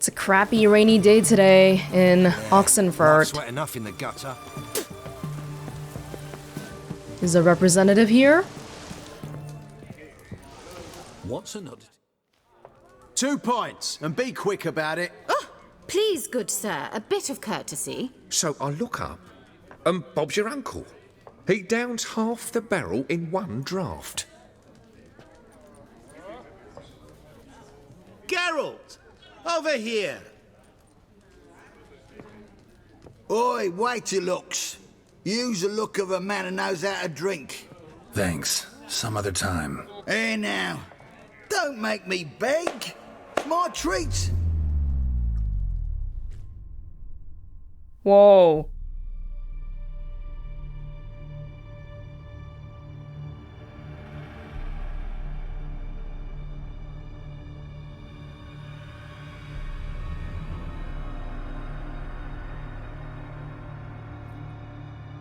It's a crappy rainy day today in Oxenfurt. Sweat enough in the gutter. Is a representative here? What's another? 2 points, and be quick about it. Oh, please, good sir, a bit of courtesy. So I look up, and Bob's your uncle. He downs half the barrel in one draught. Geralt! Over here! Oi, wait your looks. Use the look of a man who knows how to drink. Thanks. Some other time. Here now. Don't make me beg. It's my treat. Whoa.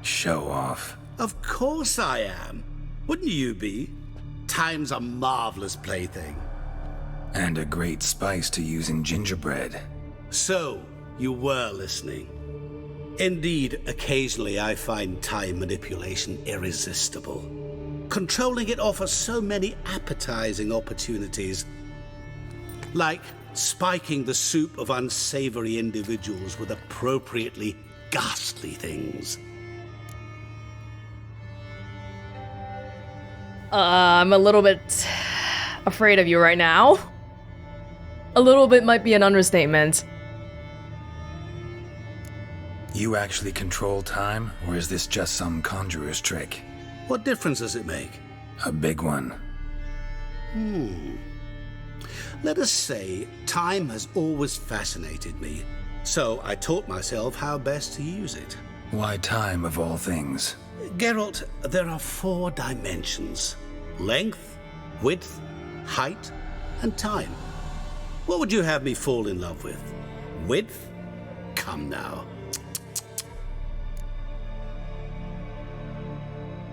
Show off. Of course I am. Wouldn't you be? Time's a marvelous plaything. And a great spice to use in gingerbread. So, you were listening. Indeed, occasionally I find time manipulation irresistible. Controlling it offers so many appetizing opportunities. Like spiking the soup of unsavory individuals with appropriately ghastly things. I'm a little bit afraid of you right now. A little bit might be an understatement. You actually control time, or is this just some conjurer's trick? What difference does it make? A big one. Let us say time has always fascinated me, so I taught myself how best to use it. Why time of all things? Geralt, there are 4 dimensions. Length, width, height, and time. What would you have me fall in love with? Width? Come now.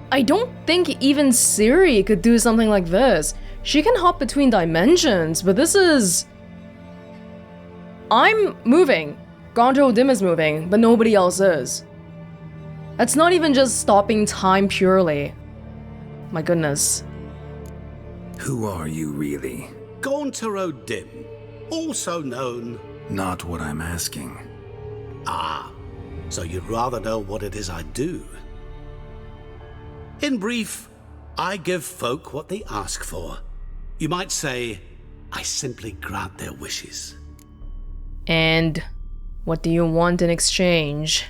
I don't think even Ciri could do something like this. She can hop between dimensions, but this is... I'm moving. Gondro Dim is moving, but nobody else is. That's not even just stopping time purely. My goodness. Who are you really? Gauntero Dim, also known... Not what I'm asking. Ah, so you'd rather know what it is I do. In brief, I give folk what they ask for. You might say, I simply grant their wishes. And what do you want in exchange?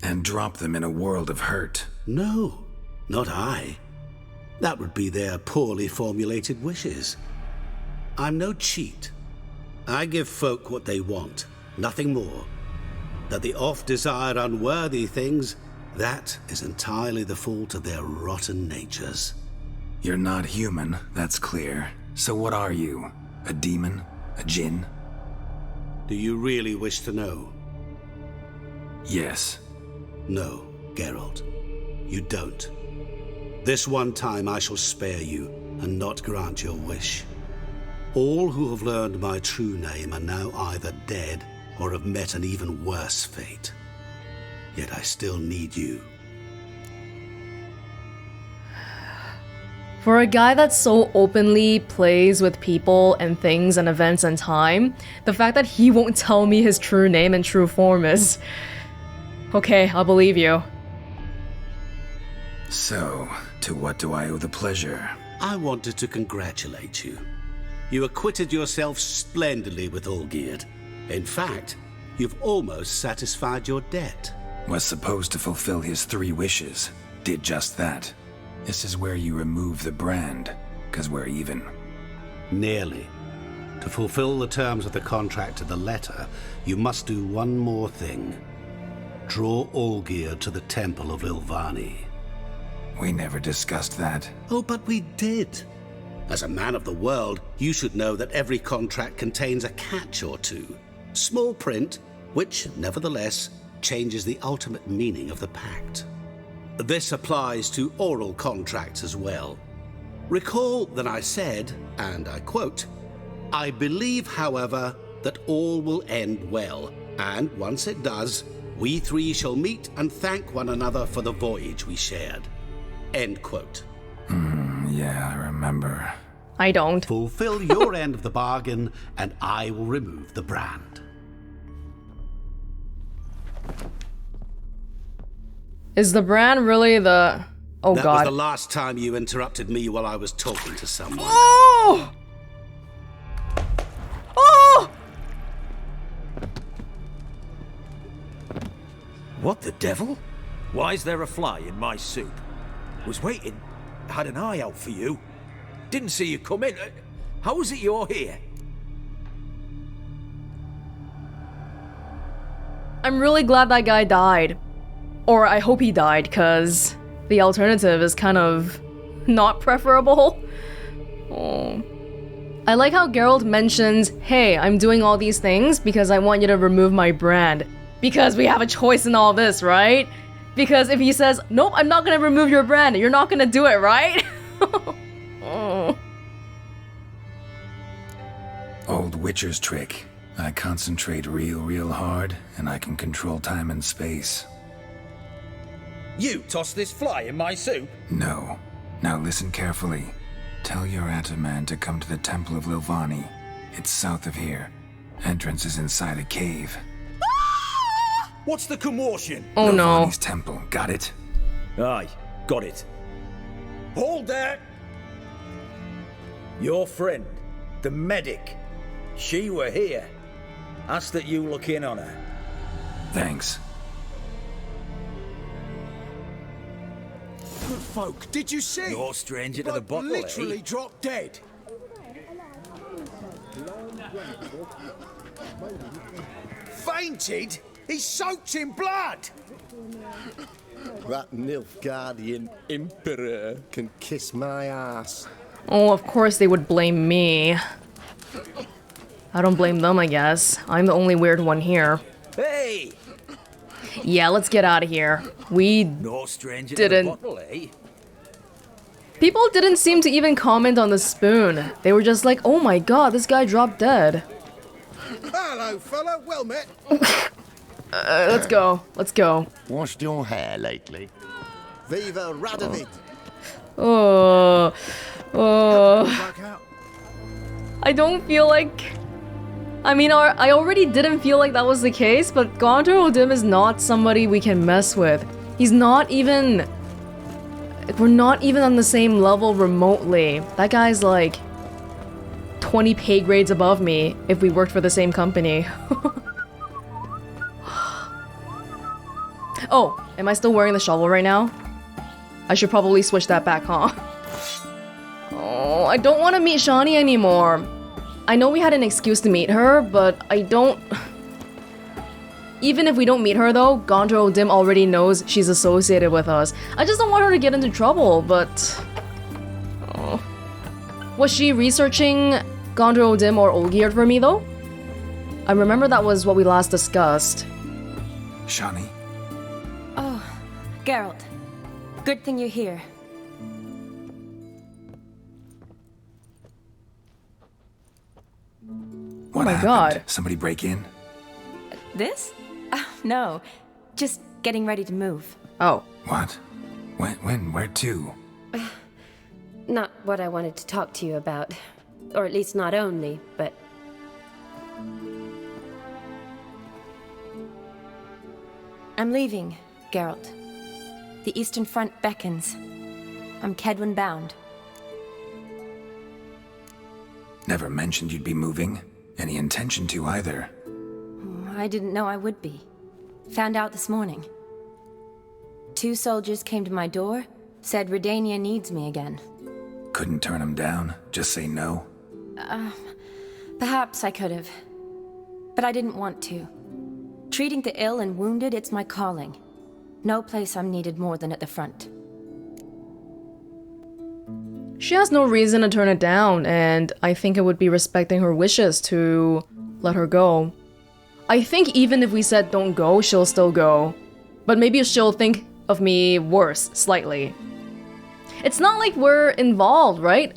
And drop them in a world of hurt. No, not I. That would be their poorly formulated wishes. I'm no cheat. I give folk what they want, nothing more. That they oft desire unworthy things, that is entirely the fault of their rotten natures. You're not human, that's clear. So what are you? A demon? A djinn? Do you really wish to know? Yes. No, Geralt. You don't. This one time I shall spare you and not grant your wish. All who have learned my true name are now either dead or have met an even worse fate. Yet I still need you. For a guy that so openly plays with people and things and events and time, the fact that he won't tell me his true name and true form is... Okay, I'll believe you. So, to what do I owe the pleasure? I wanted to congratulate you. You acquitted yourself splendidly with Olgierd. In fact, you've almost satisfied your debt. Was supposed to fulfill his 3 wishes. Did just that. This is where you remove the brand, 'cause we're even. Nearly. To fulfill the terms of the contract to the letter, you must do one more thing. Draw Olgierd to the Temple of Ilvani. We never discussed that. Oh, but we did. As a man of the world, you should know that every contract contains a catch or two. Small print, which, nevertheless, changes the ultimate meaning of the pact. This applies to oral contracts as well. Recall that I said, and I quote, I believe, however, that all will end well, and once it does, we three shall meet and thank one another for the voyage we shared. End quote. Yeah, I remember. I don't. Fulfill your end of the bargain, and I will remove the brand. Is the brand really the... Oh, That God. was the last time you interrupted me while I was talking to someone. Oh! Oh! What the devil? Why is there a fly in my soup? Was waiting. Had an eye out for you. Didn't see you come in. How is it you're here? I'm really glad that guy died. Or I hope he died, because the alternative is kind of not preferable. Oh. I like how Geralt mentions, hey, I'm doing all these things because I want you to remove my brand. Because we have a choice in all this, right? Because if he says, nope, I'm not gonna remove your brand, you're not gonna do it, right? Oh. Old Witcher's trick. I concentrate real hard, and I can control time and space. You tossed this fly in my soup? No. Now listen carefully. Tell your Ataman to come to the Temple of Lilvani. It's south of here. Entrance is inside a cave. What's the commotion? Oh no. Lilvani's temple, got it? Aye, got it. Hold there! Your friend, the medic, she were here. Ask that you look in on her. Thanks. Good folk, did you see? No stranger to the Bloke bottle, literally eh? dropped dead. Fainted? He's soaked in blood! That Nilfgaardian Emperor can kiss my ass. Oh, of course they would blame me. I don't blame them, I guess. I'm the only weird one here. Hey! Yeah, let's get out of here. We No stranger Didn't. to the bottle, eh? People didn't seem to even comment on the spoon. They were just like, oh my god, this guy dropped dead. Hello, fella, well met. Let's go. Let's go. Washed your hair lately? Viva Radovid! Oh. Back out. I don't feel like... I mean, I already didn't feel like that was the case, but Gondor Odim is not somebody we can mess with. He's not even... We're not even on the same level remotely. That guy's like 20 pay grades above me if we worked for the same company. Oh, am I still wearing the shovel right now? I should probably switch that back, huh? Oh, I don't want to meet Shani anymore. I know we had an excuse to meet her, but I don't... Even if we don't meet her though, Gondor Odim already knows she's associated with us. I just don't want her to get into trouble, but... Oh. Was she researching Gondor Odim or Olgierd for me though? I remember that was what we last discussed. Shani? Oh, Geralt. Good thing you're here. What my happened? God. Somebody break in? This? No. Just getting ready to move. Oh. What? When? Where to? Not what I wanted to talk to you about. Or at least not only, but... I'm leaving, Geralt. The Eastern Front beckons. I'm Kedwin bound. Never mentioned you'd be moving. Any intention to either. I didn't know I would be. Found out this morning. 2 soldiers came to my door, said Redania needs me again. Couldn't turn him down? Just say no? Perhaps I could have. But I didn't want to. Treating the ill and wounded, it's my calling. No place I'm needed more than at the front. She has no reason to turn it down, and I think it would be respecting her wishes to let her go. I think even if we said don't go, she'll still go. But maybe she'll think of me worse, slightly. It's not like we're involved, right?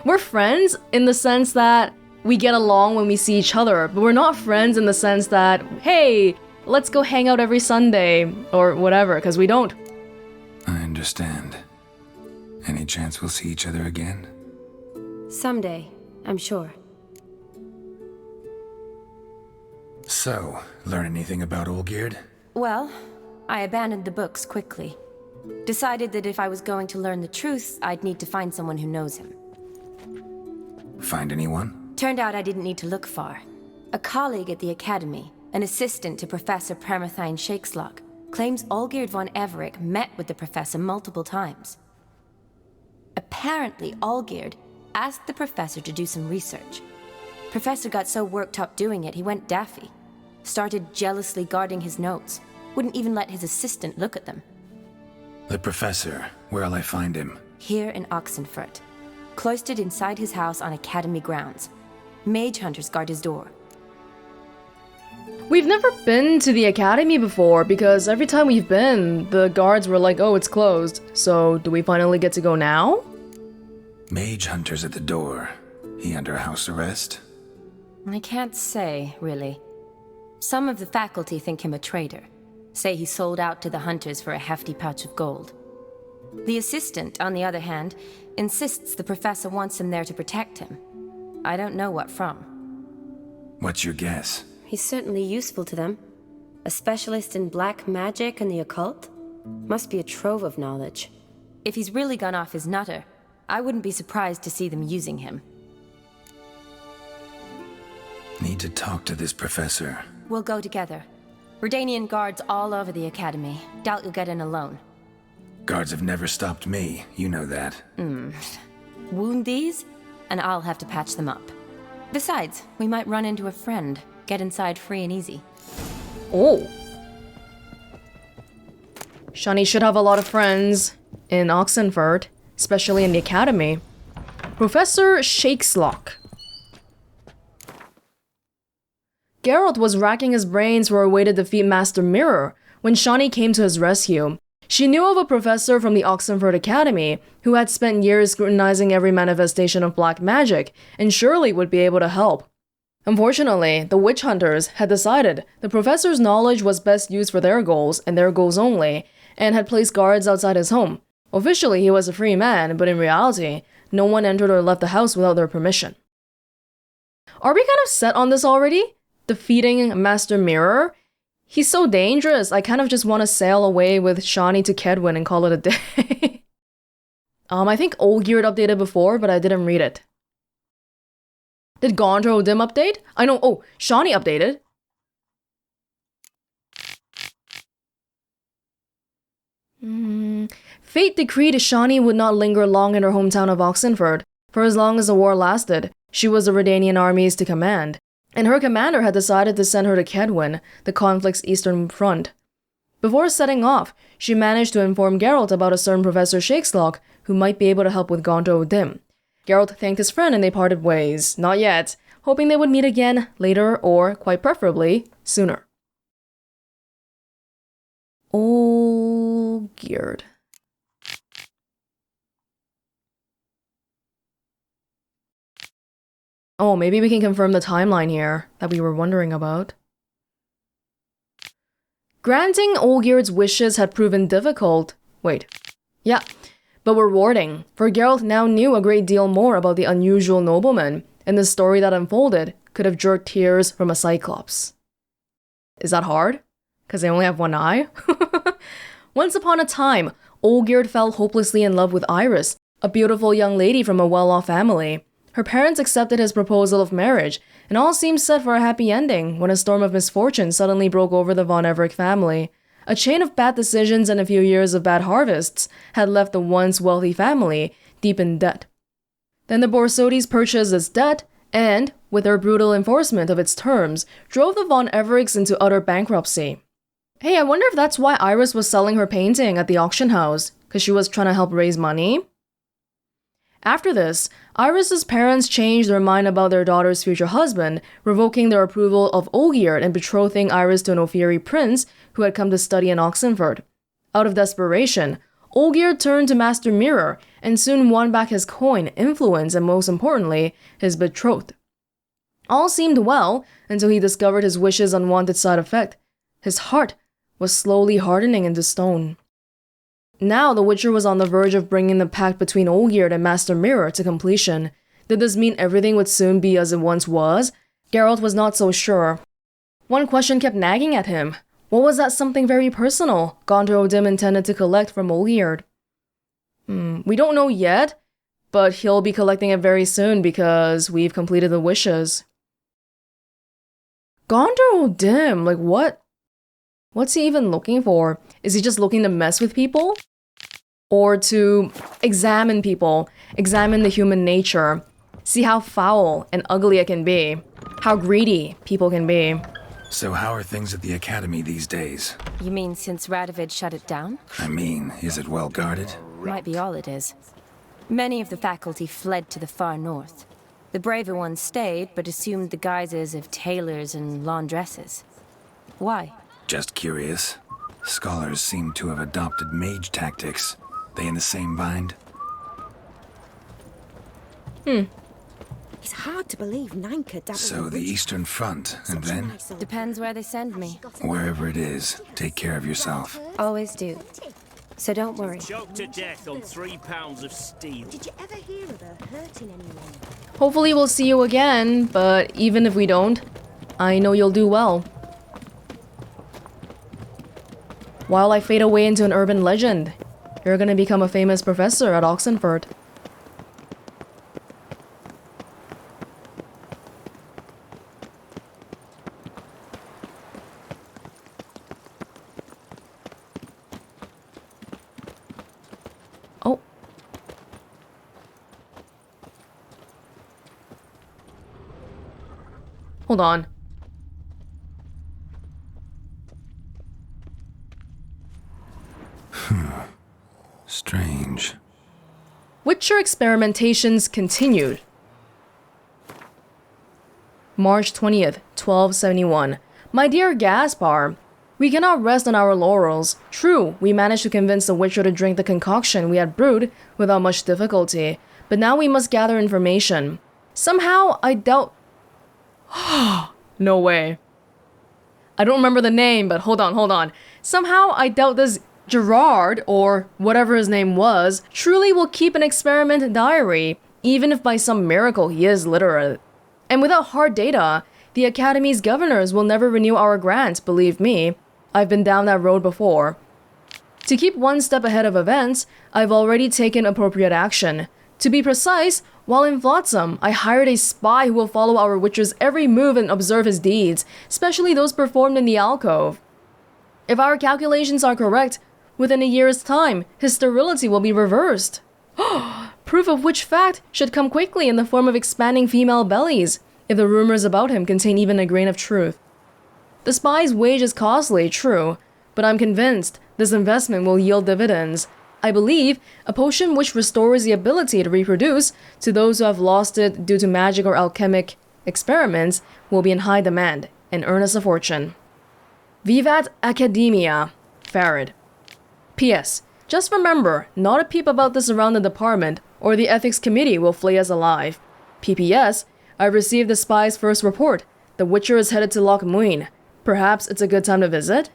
We're friends in the sense that we get along when we see each other, but we're not friends in the sense that, hey, let's go hang out every Sunday, or whatever, because we don't. I understand. Any chance we'll see each other again? Someday, I'm sure. So, learn anything about Olgierd? Well, I abandoned the books quickly. Decided that if I was going to learn the truth, I'd need to find someone who knows him. Find anyone? Turned out I didn't need to look far. A colleague at the Academy, an assistant to Professor Pramathine Shakeslok, claims Olgierd von Everec met with the professor multiple times. Apparently, Olgierd asked the professor to do some research. Professor got so worked up doing it, he went daffy. Started jealously guarding his notes. Wouldn't even let his assistant look at them. The professor. Where'll I find him? Here in Oxenfurt. Cloistered inside his house on Academy grounds. Mage hunters guard his door. We've never been to the Academy before because every time we've been, the guards were like, oh, it's closed. So, do we finally get to go now? Mage hunters at the door. He under house arrest? I can't say, really. Some of the faculty think him a traitor. Say he sold out to the hunters for a hefty pouch of gold. The assistant, on the other hand, insists the professor wants him there to protect him. I don't know what from. What's your guess? He's certainly useful to them. A specialist in black magic and the occult? Must be a trove of knowledge. If he's really gone off his nutter, I wouldn't be surprised to see them using him. Need to talk to this professor. We'll go together. Redanian guards all over the Academy. Doubt you'll get in alone. Guards have never stopped me, you know that. Wound these, and I'll have to patch them up. Besides, we might run into a friend. Get inside free and easy. Oh. Shani should have a lot of friends in Oxenfurt, especially in the Academy. Professor Shakeslok. Geralt was racking his brains for a way to defeat Master Mirror when Shani came to his rescue. She knew of a professor from the Oxenfurt Academy who had spent years scrutinizing every manifestation of black magic and surely would be able to help. Unfortunately, the witch hunters had decided the professor's knowledge was best used for their goals and their goals only, and had placed guards outside his home. Officially, he was a free man, but in reality, no one entered or left the house without their permission. Are we kind of set on this already? Defeating Master Mirror? He's so dangerous, I kind of just want to sail away with Shani to Kedwin and call it a day. I think Olgierd updated before, but I didn't read it. Did Gondro Dim update? I know, oh, Shani updated. Fate decreed Shani would not linger long in her hometown of Oxenfurt. For as long as the war lasted, she was the Redanian armies to command, and her commander had decided to send her to Kedwin, the conflict's eastern front. Before setting off, she managed to inform Geralt about a certain Professor Shakeslok who might be able to help with Gondro Dim. Geralt thanked his friend and they parted ways. Not yet, hoping they would meet again later or, quite preferably, sooner. Olgierd. Oh, maybe we can confirm the timeline here that we were wondering about. Granting Olgierd's wishes had proven difficult. Wait. Yeah. But rewarding, for Geralt now knew a great deal more about the unusual nobleman, and the story that unfolded could have jerked tears from a cyclops. Is that hard? Because they only have one eye? Once upon a time, Olgierd fell hopelessly in love with Iris, a beautiful young lady from a well-off family. Her parents accepted his proposal of marriage, and all seemed set for a happy ending when a storm of misfortune suddenly broke over the von Everec family. A chain of bad decisions and a few years of bad harvests had left the once wealthy family deep in debt. Then the Borsodis purchased this debt and, with their brutal enforcement of its terms, drove the von Everecs into utter bankruptcy. Hey, I wonder if that's why Iris was selling her painting at the auction house, because she was trying to help raise money? After this, Iris's parents changed their mind about their daughter's future husband, revoking their approval of Olgierd and betrothing Iris to an Ophiri prince who had come to study in Oxenfurt. Out of desperation, Olgierd turned to Master Mirror and soon won back his coin, influence, and most importantly, his betrothed. All seemed well until he discovered his wish's unwanted side effect. His heart was slowly hardening into stone. Now the Witcher was on the verge of bringing the pact between Olgierd and Master Mirror to completion. Did this mean everything would soon be as it once was? Geralt was not so sure. One question kept nagging at him. What was that something very personal Gondor Dim intended to collect from Olgierd? We don't know yet, but he'll be collecting it very soon because we've completed the wishes. Gondor Dim, like what? What's he even looking for? Is he just looking to mess with people? Or to examine people, examine the human nature, see how foul and ugly it can be, how greedy people can be. So how are things at the Academy these days? You mean since Radovid shut it down? I mean, is it well guarded? Might be all it is. Many of the faculty fled to the far north. The braver ones stayed, but assumed the guises of tailors and laundresses. Why? Just curious. Scholars seem to have adopted mage tactics. They in the same bind? It's hard to believe Nanka dabbled So in the Eastern Front, and then? Depends where they send me. Wherever it is, take care of yourself. Always do. So don't worry. Choked to death on 3 pounds of steel. Did you ever hear of her hurting anyone? Hopefully we'll see you again, but even if we don't, I know you'll do well. While I fade away into an urban legend, you're gonna become a famous professor at Oxenfurt. Oh. Hold on. Strange. Witcher experimentations continued. March 20th, 1271. My dear Gaspar, we cannot rest on our laurels. True, we managed to convince the Witcher to drink the concoction we had brewed without much difficulty, but now we must gather information. Somehow, I doubt... No way. I don't remember the name, but hold on. Somehow, I doubt this Gerard, or whatever his name was, truly will keep an experiment diary, even if by some miracle he is literate. And without hard data, the Academy's governors will never renew our grant, believe me. I've been down that road before. To keep one step ahead of events, I've already taken appropriate action. To be precise, while in Flotsam, I hired a spy who will follow our Witcher's every move and observe his deeds, especially those performed in the alcove. If our calculations are correct, within a year's time, his sterility will be reversed. Proof of which fact should come quickly in the form of expanding female bellies, if the rumors about him contain even a grain of truth. The spy's wage is costly, true, but I'm convinced this investment will yield dividends. I believe a potion which restores the ability to reproduce to those who have lost it due to magic or alchemic experiments will be in high demand and earn us a fortune. Vivat Academia, Farid. P.S. Just remember, not a peep about this around the department, or the ethics committee will flay us alive. P.P.S. I received the spy's first report. The Witcher is headed to Loch Muin. Perhaps it's a good time to visit?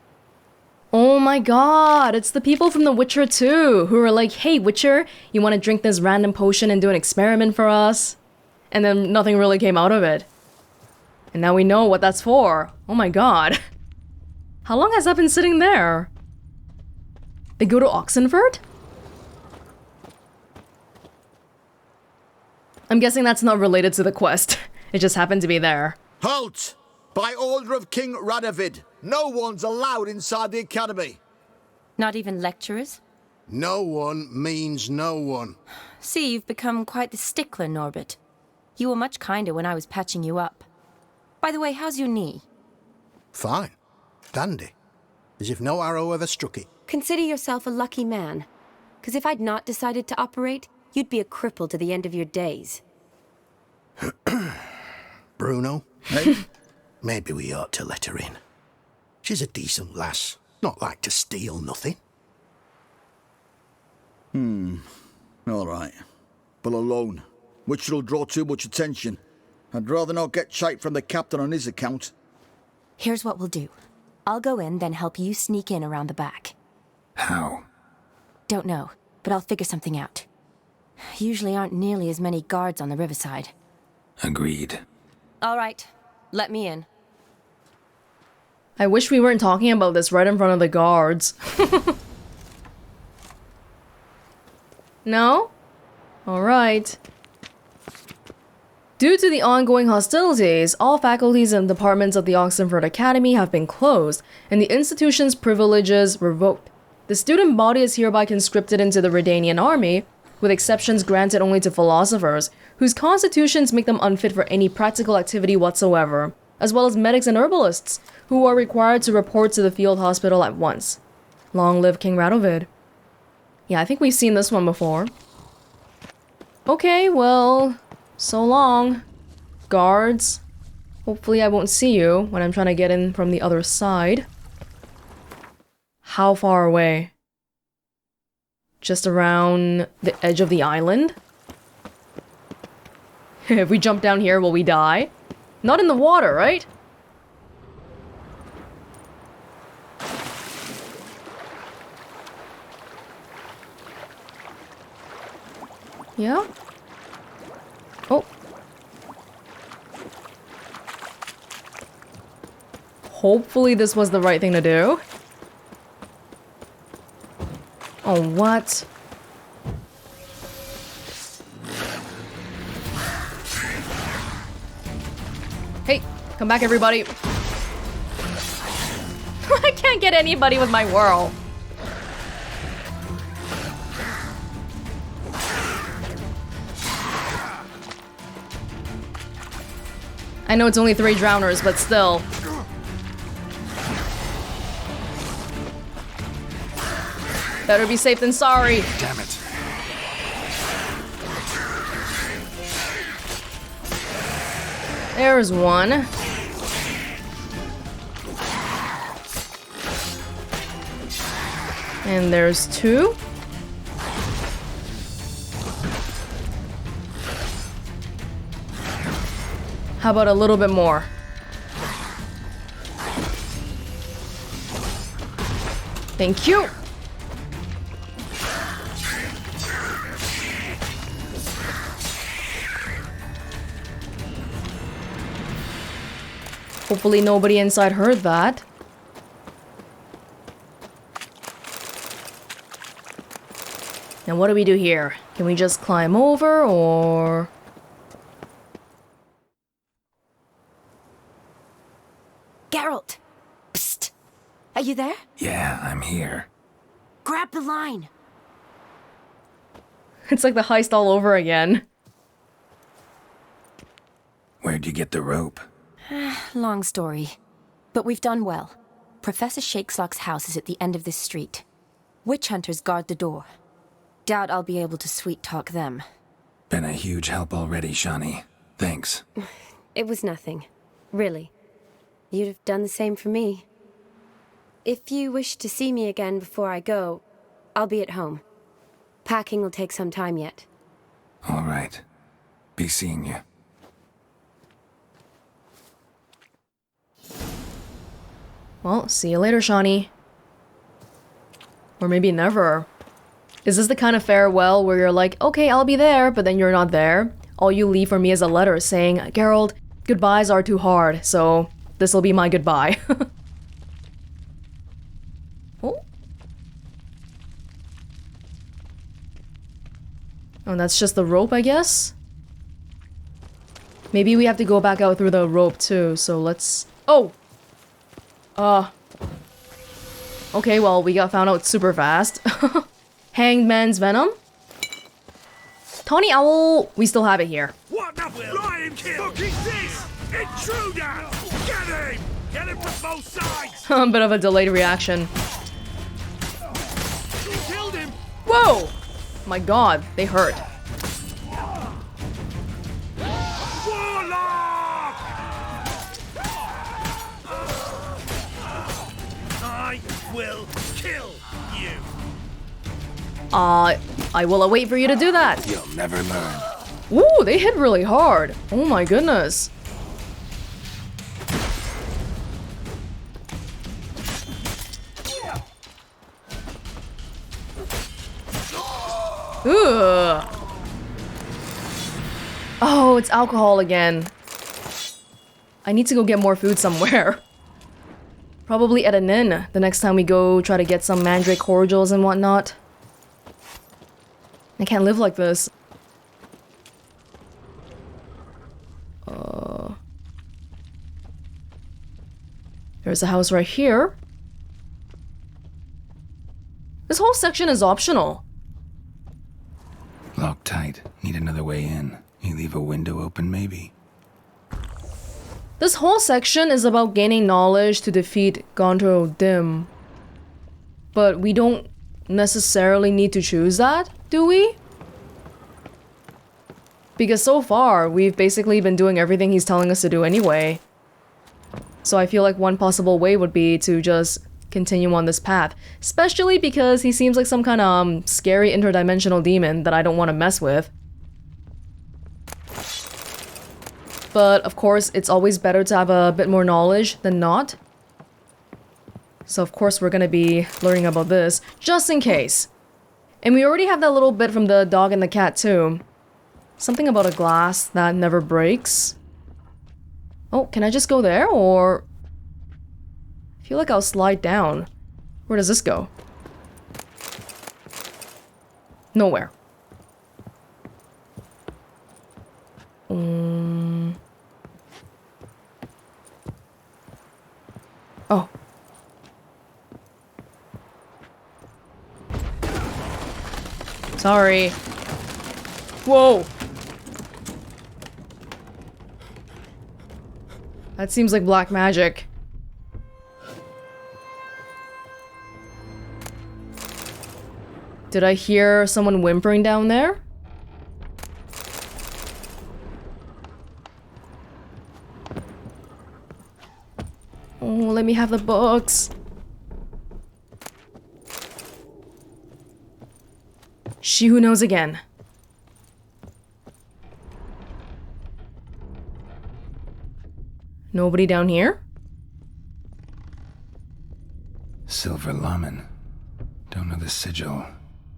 Oh my god, it's the people from The Witcher 2 who are like, hey Witcher, you want to drink this random potion and do an experiment for us? And then nothing really came out of it. And now we know what that's for. Oh my god. How long has that been sitting there? They go to Oxenfurt? I'm guessing that's not related to the quest. It just happened to be there. Halt! By order of King Radovid, no one's allowed inside the academy. Not even lecturers? No one means no one. See, you've become quite the stickler, Norbert. You were much kinder when I was patching you up. By the way, how's your knee? Fine. Dandy. As if no arrow ever struck it. Consider yourself a lucky man. Because if I'd not decided to operate, you'd be a cripple to the end of your days. Bruno, eh? Maybe we ought to let her in. She's a decent lass. Not like to steal nothing. All right. But alone. Which will draw too much attention. I'd rather not get shite from the captain on his account. Here's what we'll do. I'll go in, then help you sneak in around the back. How? Don't know, but I'll figure something out. Usually aren't nearly as many guards on the riverside. Agreed. All right, let me in. I wish we weren't talking about this right in front of the guards. No? Alright. Due to the ongoing hostilities, all faculties and departments of the Oxenfurt Academy have been closed, and the institution's privileges revoked. The student body is hereby conscripted into the Redanian army, with exceptions granted only to philosophers, whose constitutions make them unfit for any practical activity whatsoever, as well as medics and herbalists, who are required to report to the field hospital at once. Long live King Radovid. Yeah, I think we've seen this one before. Okay, well, so long, guards. Hopefully I won't see you when I'm trying to get in from the other side. How far away? Just around the edge of the island? If we jump down here, will we die? Not in the water, right? Yeah? Oh. Hopefully this was the right thing to do. Oh, what? Hey, come back everybody. I can't get anybody with my whirl. I know it's only 3 drowners, but still. Better be safe than sorry. Damn it. There's one. And there's 2. How about a little bit more? Thank you. Hopefully nobody inside heard that. Now what do we do here? Can we just climb over, or... Geralt! Psst! Are you there? Yeah, I'm here. Grab the line! It's like the heist all over again. Where'd you get the rope? Long story. But we've done well. Professor Shakeslock's house is at the end of this street. Witch hunters guard the door. Doubt I'll be able to sweet-talk them. Been a huge help already, Shani. Thanks. It was nothing. Really. You'd have done the same for me. If you wish to see me again before I go, I'll be at home. Packing will take some time yet. All right. Be seeing you. Well, see you later, Shani. Or maybe never. Is this the kind of farewell where you're like, okay, I'll be there, but then you're not there? All you leave for me is a letter saying, Geralt, goodbyes are too hard, so this'll be my goodbye. Oh. Oh, that's just the rope, I guess? Maybe we have to go back out through the rope too, so let's... Oh! Okay, well, we got found out super fast. Hanged man's venom? Tawny Owl, we still have it here. What the flying fuck is this? Intruder! Get him! Get him from both sides! A bit of a delayed reaction. You killed him! Whoa! My god, they hurt. Warlock! I will kill you. I will await for you to do that. You'll never learn. Ooh, they hit really hard. Oh my goodness. Ugh. Oh, it's alcohol again. I need to go get more food somewhere. Probably at an inn the next time we go try to get some mandrake cordials and whatnot. I can't live like this. There's a house right here. This whole section is optional. Locked tight. Need another way in. You leave a window open, maybe? This whole section is about gaining knowledge to defeat Gondro Dim. But we don't necessarily need to choose that, do we? Because so far, we've basically been doing everything he's telling us to do anyway. So I feel like one possible way would be to just continue on this path. Especially because he seems like some kind of scary interdimensional demon that I don't want to mess with. But of course, it's always better to have a bit more knowledge than not. So of course we're gonna be learning about this, just in case. And we already have that little bit from the dog and the cat too. Something about a glass that never breaks. Oh, can I just go there, or... I feel like I'll slide down. Where does this go? Nowhere. Oh. Sorry. Whoa! That seems like black magic. Did I hear someone whimpering down there? Oh, let me have the books. She who knows again. Nobody down here? Silver Lamen. Don't know the sigil.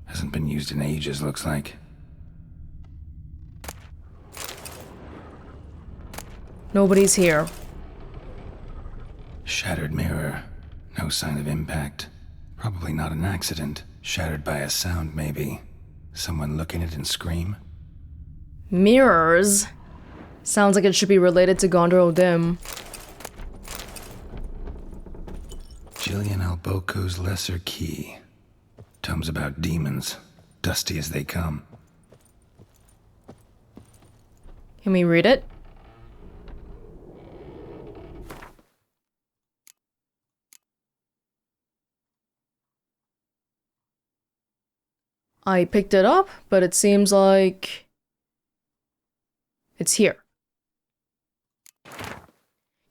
Hasn't been used in ages, looks like. Nobody's here. Shattered mirror. No sign of impact. Probably not an accident. Shattered by a sound, maybe. Someone look in it and scream? Mirrors? Sounds like it should be related to Gondor Dim. Jillian Alboco's Lesser Key. Tomes about demons. Dusty as they come. Can we read it? I picked it up, but it seems like... it's here.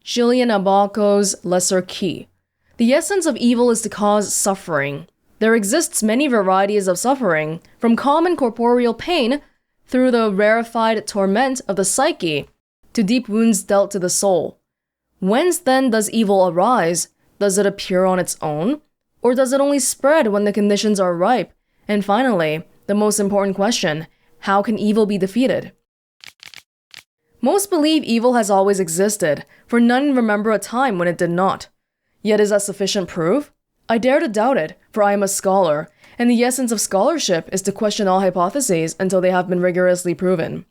Jillian Alboco's Lesser Key. The essence of evil is to cause suffering. There exists many varieties of suffering, from common corporeal pain through the rarefied torment of the psyche to deep wounds dealt to the soul. Whence then does evil arise? Does it appear on its own? Or does it only spread when the conditions are ripe? And finally, the most important question, how can evil be defeated? Most believe evil has always existed, for none remember a time when it did not. Yet is that sufficient proof? I dare to doubt it, for I am a scholar, and the essence of scholarship is to question all hypotheses until they have been rigorously proven.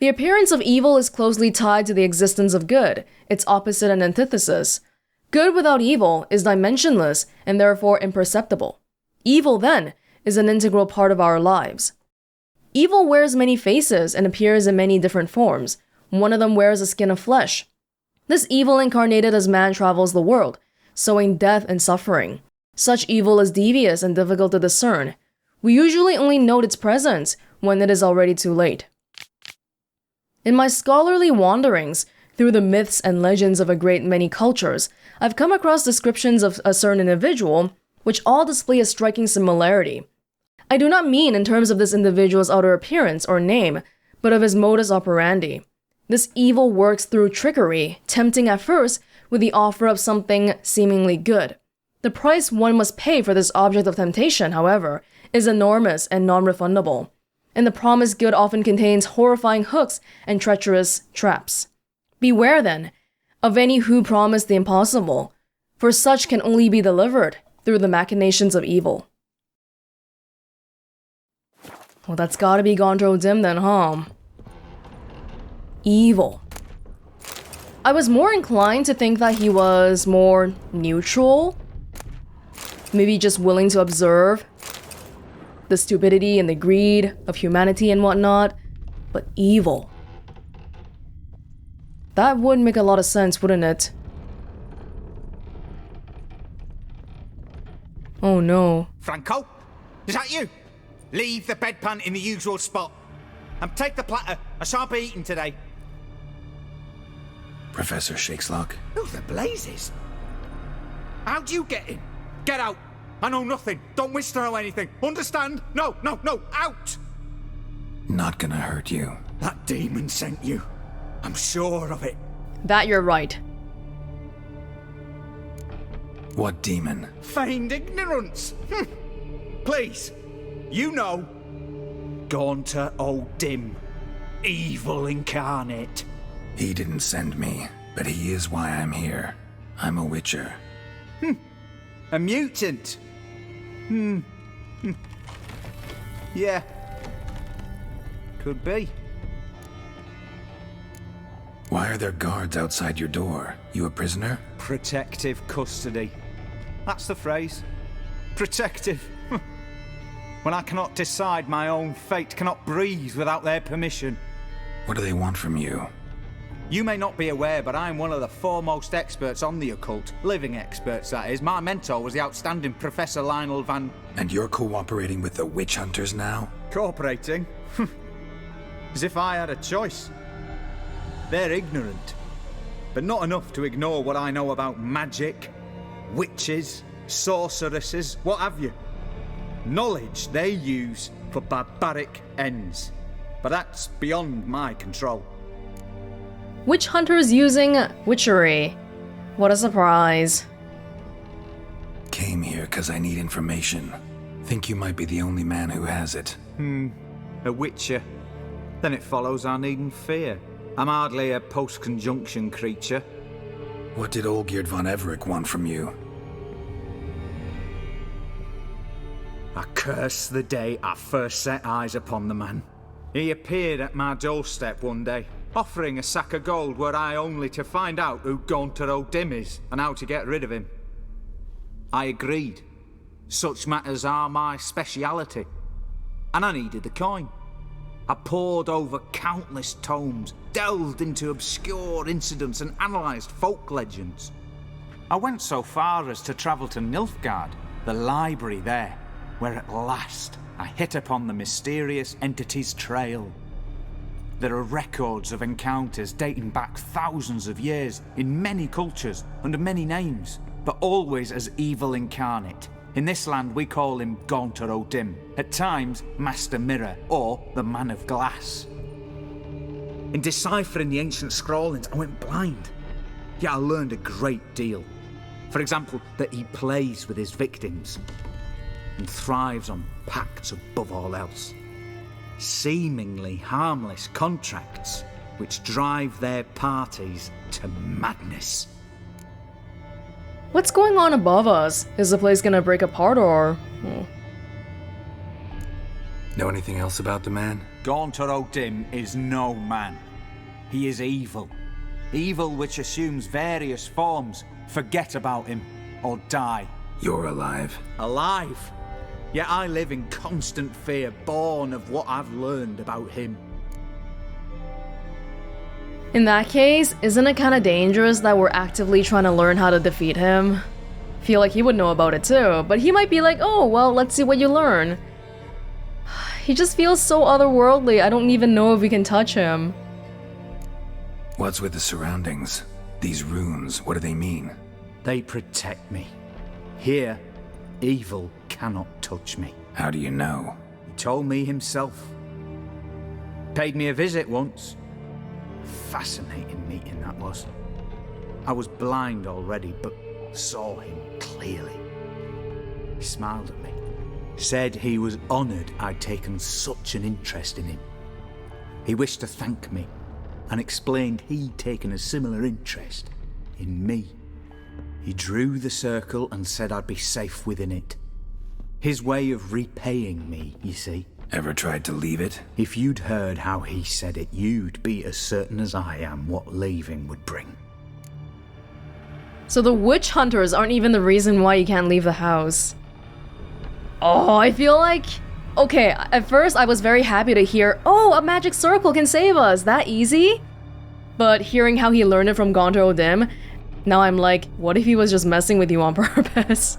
The appearance of evil is closely tied to the existence of good, its opposite and antithesis. Good without evil is dimensionless and therefore imperceptible. Evil, then, is an integral part of our lives. Evil wears many faces and appears in many different forms. One of them wears a skin of flesh. This evil incarnated as man travels the world, sowing death and suffering. Such evil is devious and difficult to discern. We usually only note its presence when it is already too late. In my scholarly wanderings through the myths and legends of a great many cultures, I've come across descriptions of a certain individual which all display a striking similarity. I do not mean in terms of this individual's outer appearance or name, but of his modus operandi. This evil works through trickery, tempting at first with the offer of something seemingly good. The price one must pay for this object of temptation, however, is enormous and non-refundable, and the promised good often contains horrifying hooks and treacherous traps. Beware, then, of any who promise the impossible, for such can only be delivered through the machinations of evil. Well, that's gotta be Gonto Dim then, huh? Evil. I was more inclined to think that he was more neutral. Maybe just willing to observe the stupidity and the greed of humanity and whatnot. But evil. That would make a lot of sense, wouldn't it? Oh no. Franco? Is that you? Leave the bedpan in the usual spot. And take the platter. I shan't be eating today. Professor Shakeslock. Who the blazes? How'd you get in? Get out. I know nothing. Don't wish to know anything. Understand? No, no, no. Out! Not gonna hurt you. That demon sent you. I'm sure of it. That you're right. What demon? Feigned ignorance. Please. You know. Gaunter O'Dim. Evil incarnate. He didn't send me, but he is why I'm here. I'm a witcher. A mutant. Yeah. Could be. Why are there guards outside your door? You a prisoner? Protective custody. That's the phrase. Protective. When I cannot decide my own fate, cannot breathe without their permission. What do they want from you? You may not be aware, but I am one of the foremost experts on the occult. Living experts, that is. My mentor was the outstanding Professor Lionel van... And you're cooperating with the witch hunters now? Cooperating? As if I had a choice. They're ignorant, but not enough to ignore what I know about magic, witches, sorceresses, what have you. Knowledge they use for barbaric ends, but that's beyond my control. Witch hunters using witchery. What a surprise. Came here because I need information. Think you might be the only man who has it. A witcher. Then it follows I needn't fear. I'm hardly a post-conjunction creature. What did Olgierd von Everec want from you? I curse the day I first set eyes upon the man. He appeared at my doorstep one day, offering a sack of gold were I only to find out who Gaunter O'Dim is and how to get rid of him. I agreed. Such matters are my speciality. And I needed the coin. I pored over countless tomes, delved into obscure incidents and analysed folk legends. I went so far as to travel to Nilfgaard, the library there, where at last I hit upon the mysterious entity's trail. There are records of encounters dating back thousands of years in many cultures under many names, but always as evil incarnate. In this land we call him Gaunter O'Dim, at times Master Mirror or the Man of Glass. In deciphering the ancient scrawlings I went blind, yet I learned a great deal. For example, that he plays with his victims and thrives on pacts above all else. Seemingly harmless contracts which drive their parties to madness. What's going on above us? Is the place gonna break apart or... Know anything else about the man? Gaunter O'Dim is no man. He is evil. Evil which assumes various forms. Forget about him, or die. You're alive. Alive? Yet I live in constant fear, born of what I've learned about him. In that case, isn't it kinda dangerous that we're actively trying to learn how to defeat him? Feel like he would know about it too, but he might be like, oh, well, let's see what you learn. He just feels so otherworldly, I don't even know if we can touch him. What's with the surroundings? These runes, what do they mean? They protect me. Here, evil cannot touch me. How do you know? He told me himself. Paid me a visit once. Fascinating meeting that was. I was blind already, but saw him clearly. He smiled at me. Said he was honoured I'd taken such an interest in him. He wished to thank me and explained he'd taken a similar interest in me. He drew the circle and said I'd be safe within it. His way of repaying me, you see. Ever tried to leave it? If you'd heard how he said it, you'd be as certain as I am what leaving would bring. So the witch hunters aren't even the reason why you can't leave the house. Oh, I feel like... Okay, at first I was very happy to hear, oh, a magic circle can save us, that easy? But hearing how he learned it from Gondor Odim, now I'm like, what if he was just messing with you on purpose?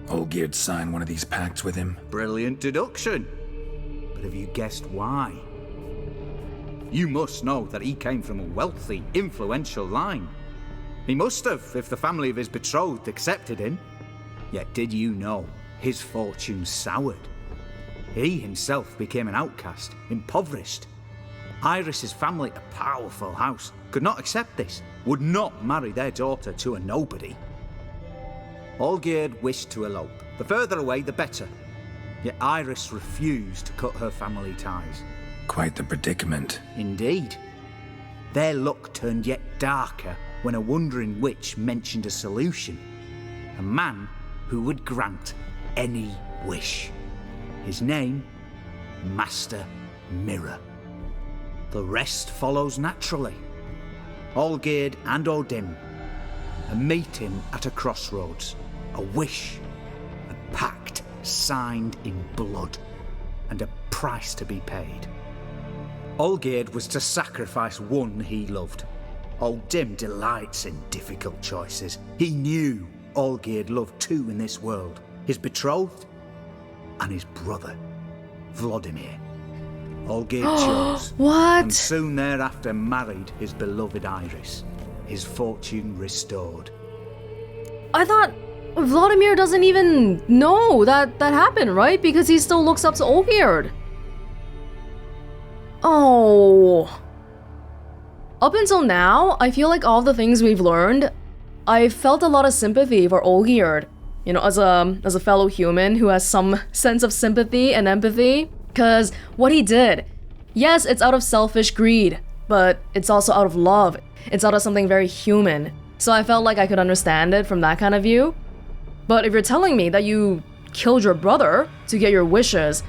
Olgierd signed one of these pacts with him. Brilliant deduction. But have you guessed why? You must know that he came from a wealthy, influential line. He must have, if the family of his betrothed accepted him. Yet did you know his fortune soured? He himself became an outcast, impoverished. Iris's family, a powerful house, could not accept this, would not marry their daughter to a nobody. Olgierd wished to elope. The further away, the better. Yet Iris refused to cut her family ties. Quite the predicament. Indeed. Their luck turned yet darker when a wandering witch mentioned a solution. A man who would grant any wish. His name, Master Mirror. The rest follows naturally. Olgierd and Odim, a meeting at a crossroads, a wish, a pact signed in blood, and a price to be paid. Olgierd was to sacrifice one he loved. Odim delights in difficult choices. He knew Olgierd loved two in this world, his betrothed and his brother, Vladimir. Olgierd chose. What? And soon thereafter married his beloved Iris, his fortune restored. I thought Vladimir doesn't even know that happened, right? Because he still looks up to Olgierd. Oh. Up until now, I feel like all the things we've learned, I felt a lot of sympathy for Olgierd. You know, as a fellow human who has some sense of sympathy and empathy. Because what he did, yes, it's out of selfish greed, but it's also out of love. It's out of something very human. So I felt like I could understand it from that kind of view. But if you're telling me that you killed your brother to get your wishes,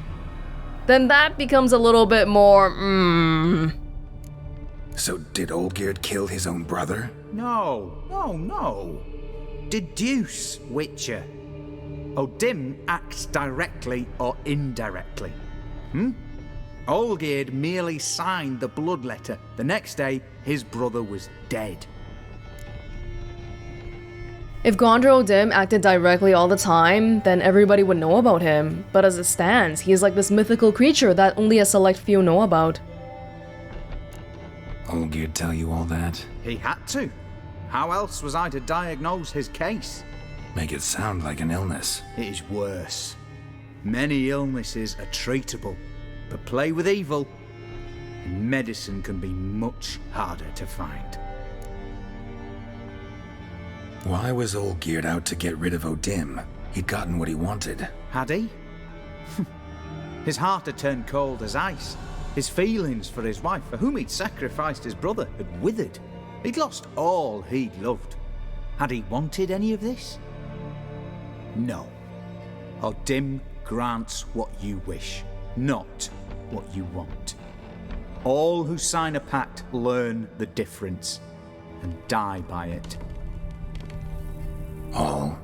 then that becomes a little bit more, So did Olgierd kill his own brother? No. Deduce, Witcher. Odim acts directly or indirectly. Olgierd merely signed the blood letter. The next day, his brother was dead. If Gondor Odim acted directly all the time, then everybody would know about him. But as it stands, he is like this mythical creature that only a select few know about. Olgierd tell you all that? He had to. How else was I to diagnose his case? Make it sound like an illness. It is worse. Many illnesses are treatable, but play with evil, and medicine can be much harder to find. Why was Olgierd out to get rid of Odim? He'd gotten what he wanted. Had he? His heart had turned cold as ice. His feelings for his wife, for whom he'd sacrificed his brother, had withered. He'd lost all he'd loved. Had he wanted any of this? No. Odim grants what you wish, not what you want. All who sign a pact learn the difference and die by it. All?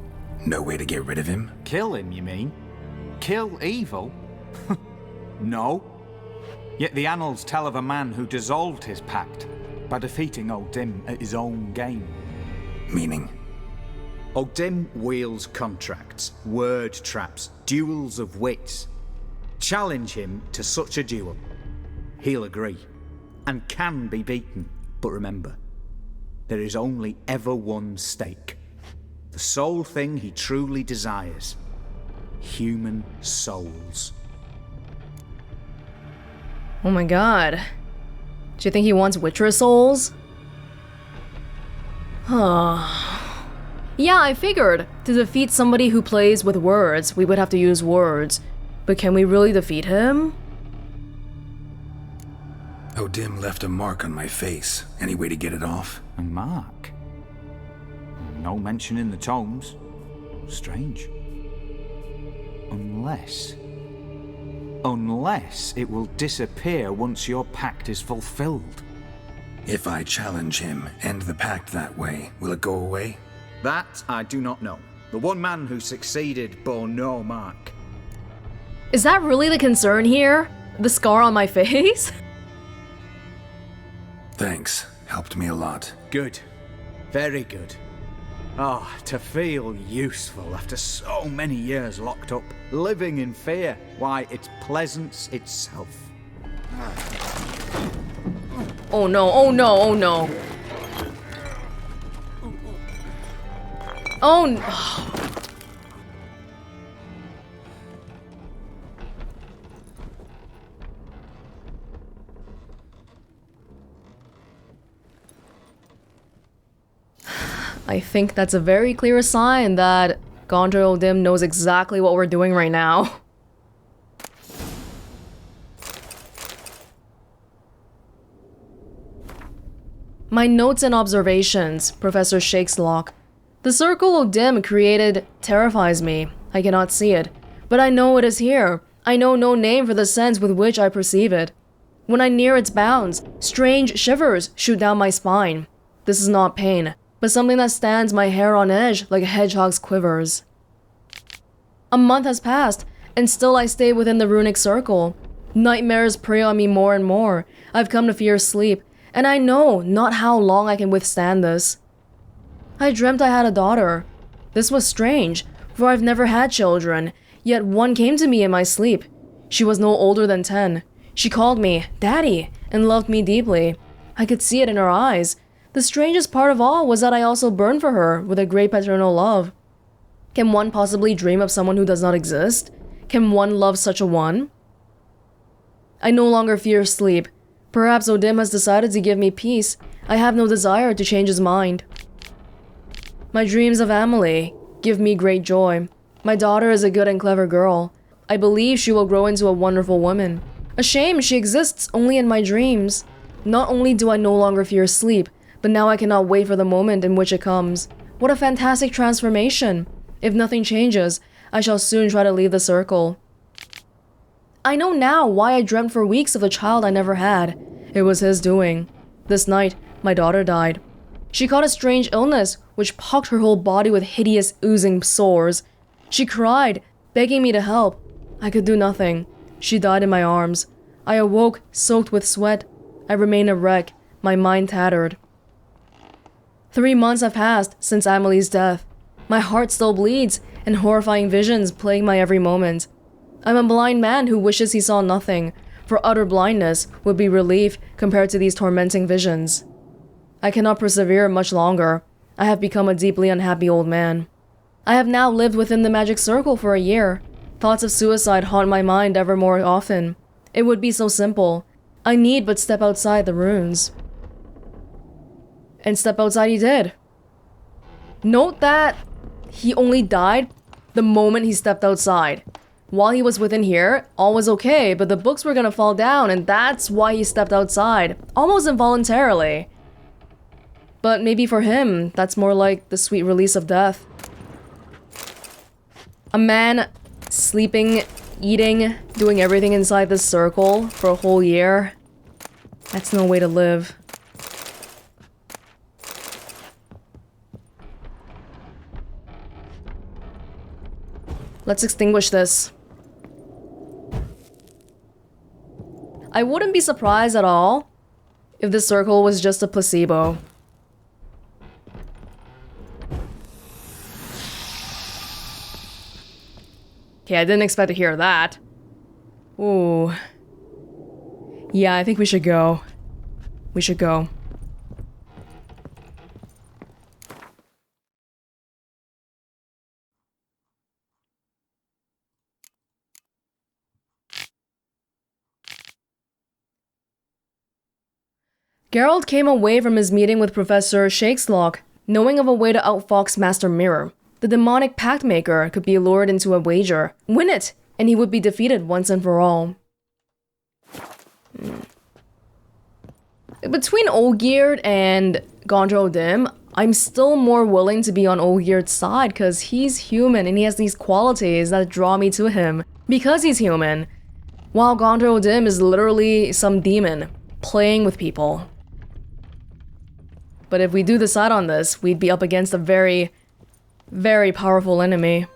No way to get rid of him? Kill him, you mean? Kill evil? No. Yet the annals tell of a man who dissolved his pact by defeating Odim at his own game. Meaning? Odim wields contracts, word traps, duels of wits. Challenge him to such a duel. He'll agree, and can be beaten. But remember, there is only ever one stake. the sole thing he truly desires. Human souls. Oh my god. Do you think he wants Witcher souls? Yeah, I figured. To defeat somebody who plays with words, we would have to use words. But can we really defeat him? Odim left a mark on my face. Any way to get it off? A mark? No mention in the tomes. Strange. Unless it will disappear once your pact is fulfilled. If I challenge him, end the pact that way, will it go away? That I do not know. The one man who succeeded bore no mark. Is that really the concern here? The scar on my face? Thanks. Helped me a lot. Good. Very good. Oh, to feel useful after so many years locked up, living in fear. Why, it's pleasance itself. Oh no, oh no, oh no. Oh no. I think that's a very clear sign that Gondor Odim knows exactly what we're doing right now. My notes and observations, Professor Shakeslock. The circle Odim created terrifies me. I cannot see it, but I know it is here. I know no name for the sense with which I perceive it. When I near its bounds, strange shivers shoot down my spine. This is not pain, but something that stands my hair on edge like a hedgehog's quivers. A month has passed, and still I stay within the runic circle. Nightmares prey on me more and more. I've come to fear sleep, and I know not how long I can withstand this. I dreamt I had a daughter. This was strange, for I've never had children, yet one came to me in my sleep. She was no older than 10. She called me Daddy and loved me deeply. I could see it in her eyes. The strangest part of all was that I also burned for her with a great paternal love. Can one possibly dream of someone who does not exist? Can one love such a one? I no longer fear sleep. Perhaps Odim has decided to give me peace. I have no desire to change his mind. My dreams of Amelie give me great joy. My daughter is a good and clever girl. I believe she will grow into a wonderful woman. A shame she exists only in my dreams. Not only do I no longer fear sleep, but now I cannot wait for the moment in which it comes. What a fantastic transformation! If nothing changes, I shall soon try to leave the circle. I know now why I dreamt for weeks of the child I never had. It was his doing. This night, my daughter died. She caught a strange illness, which pocked her whole body with hideous oozing sores. She cried, begging me to help. I could do nothing. She died in my arms. I awoke, soaked with sweat. I remained a wreck, my mind tattered. 3 months have passed since Amelie's death. My heart still bleeds, and horrifying visions plague my every moment. I'm a blind man who wishes he saw nothing, for utter blindness would be relief compared to these tormenting visions. I cannot persevere much longer. I have become a deeply unhappy old man. I have now lived within the magic circle for a year. Thoughts of suicide haunt my mind ever more often. It would be so simple. I need but step outside the ruins. And step outside he did. Note that he only died the moment he stepped outside. While he was within here, all was okay, but the books were gonna fall down, and that's why he stepped outside, almost involuntarily. But maybe for him, that's more like the sweet release of death. A man sleeping, eating, doing everything inside this circle for a whole year. That's no way to live. Let's extinguish this. I wouldn't be surprised at all if this circle was just a placebo. Okay, I didn't expect to hear that. Ooh. Yeah, I think we should go. We should go. Geralt came away from his meeting with Professor Shakeslock, knowing of a way to outfox Master Mirror. The demonic pact maker could be lured into a wager, win it, and he would be defeated once and for all. Between Olgierd and Gondro Dim, I'm still more willing to be on Olgierd's side because he's human and he has these qualities that draw me to him because he's human, while Gondro Dim is literally some demon playing with people. But if we do decide on this, we'd be up against a very, very powerful enemy.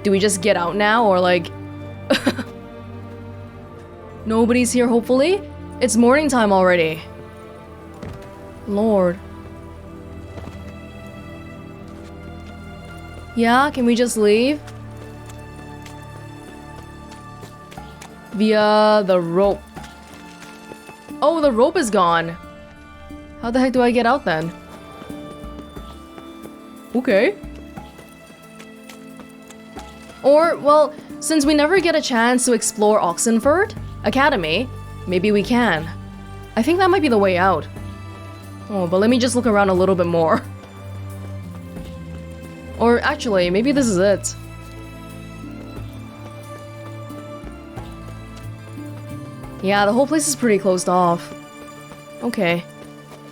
Do we just get out now, or like... Nobody's here, hopefully? It's morning time already. Lord. Yeah, can we just leave? Via the rope. Oh, the rope is gone. How the heck do I get out then? Okay. Or, well, since we never get a chance to explore Oxenfurt Academy, maybe we can. I think that might be the way out. Oh, but let me just look around a little bit more. Or actually, maybe this is it. Yeah, the whole place is pretty closed off. Okay,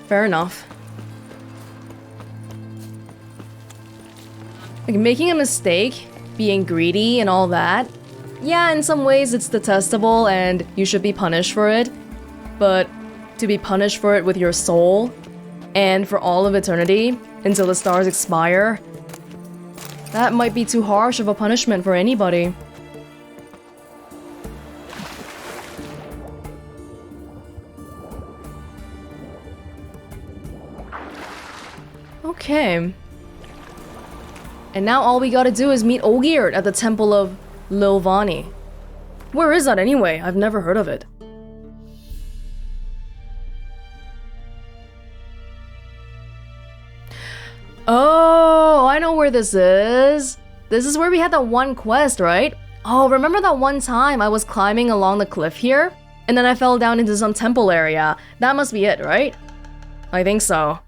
fair enough. Like, making a mistake, being greedy and all that, yeah, in some ways it's detestable and you should be punished for it, but to be punished for it with your soul and for all of eternity until the stars expire, that might be too harsh of a punishment for anybody. Okay. And now all we gotta do is meet Olgierd at the Temple of Lilvani. Where is that anyway? I've never heard of it. Oh, I know where this is. This is where we had that one quest, right? Oh, remember that one time I was climbing along the cliff here? And then I fell down into some temple area. That must be it, right? I think so.